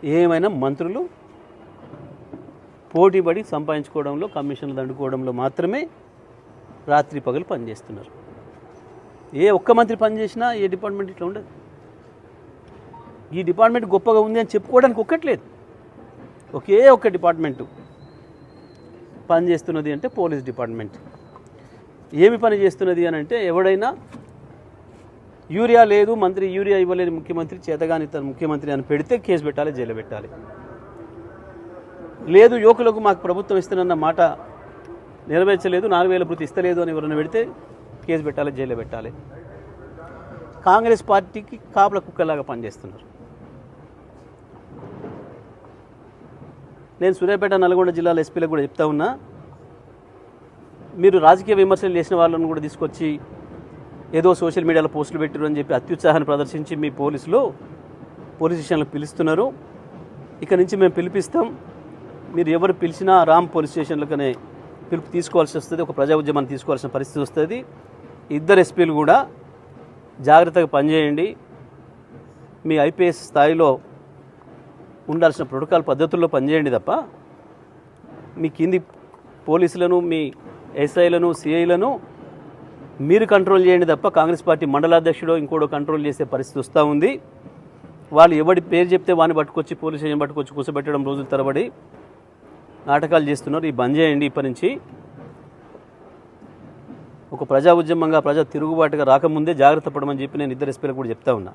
ఏమైనా మంత్రులు పోటీపడి సంపాదించుకోవడంలో, కమిషన్లు దండుకోవడంలో మాత్రమే రాత్రి పగలు పనిచేస్తున్నారు. ఏ ఒక్క మంత్రి పనిచేసినా ఏ డిపార్ట్మెంట్ ఇట్లా ఉండదు. ఈ డిపార్ట్మెంట్ గొప్పగా ఉంది అని చెప్పుకోవడానికి ఒక్కట్లేదు. ఒకే ఒక్క డిపార్ట్మెంటు పనిచేస్తున్నది అంటే పోలీస్ డిపార్ట్మెంట్. ఏమి పని చేస్తున్నది అని అంటే, ఎవడైనా యూరియా లేదు, మంత్రి యూరియా ఇవ్వలేని ముఖ్యమంత్రి, చేతగాని తన ముఖ్యమంత్రి అని పెడితే కేసు పెట్టాలి, జైలు పెట్టాలి. లేదు, యువకులకు మాకు ప్రభుత్వం ఇస్తున్న మాట నెరవేర్చలేదు, 4000 భృతి ఇస్తలేదు అని ఎవరైనా పెడితే కేసు పెట్టాలి, జైలు పెట్టాలి. కాంగ్రెస్ పార్టీకి కాపుల కుక్కలాగా పనిచేస్తున్నారు. నేను సూర్యాపేట, నల్గొండ జిల్లాల ఎస్పీలకు కూడా చెప్తా ఉన్నా, మీరు రాజకీయ విమర్శలు చేసిన వాళ్ళని కూడా తీసుకొచ్చి ఏదో సోషల్ మీడియాలో పోస్టులు పెట్టారు అని చెప్పి అత్యుత్సాహాన్ని ప్రదర్శించి మీ పోలీస్ స్టేషన్లకు పిలుస్తున్నారు. ఇక నుంచి మేము పిలిపిస్తాం. మీరు ఎవరు పిలిచినా రామ్ పోలీస్ స్టేషన్లకనే పిలుపు తీసుకోవాల్సి వస్తుంది, ఒక ప్రజా ఉద్యమాన్ని తీసుకోవాల్సిన పరిస్థితి వస్తుంది. ఇద్దరు ఎస్పీలు కూడా జాగ్రత్తగా పనిచేయండి. మీ ఐపీఎస్ స్థాయిలో ఉండాల్సిన ప్రోటోకాల్ పద్ధతుల్లో పనిచేయండి తప్ప మీ కింది పోలీసులను, మీ ఎస్ఐలను, సిఐలను మీరు కంట్రోల్ చేయండి తప్ప కాంగ్రెస్ పార్టీ మండలాధ్యక్షుడో ఇంకోడో కంట్రోల్ చేసే పరిస్థితి వస్తూ ఉంది. వాళ్ళు ఎవడి పేరు చెప్తే వాడిని పట్టుకొచ్చి పోలీస్ స్టేషన్ పట్టుకొచ్చి కూర్చోబెట్టడం రోజుల తరబడి నాటకాలు చేస్తున్నారు. ఈ బంద్ చేయండి. ఇప్పటి నుంచి ఒక ప్రజా ఉద్యమంగా, ప్రజా తిరుగుబాటుగా రాకముందే జాగ్రత్త పడమని చెప్పి నేను ఇద్దరు ఎస్పీలకు కూడా చెప్తా ఉన్నా.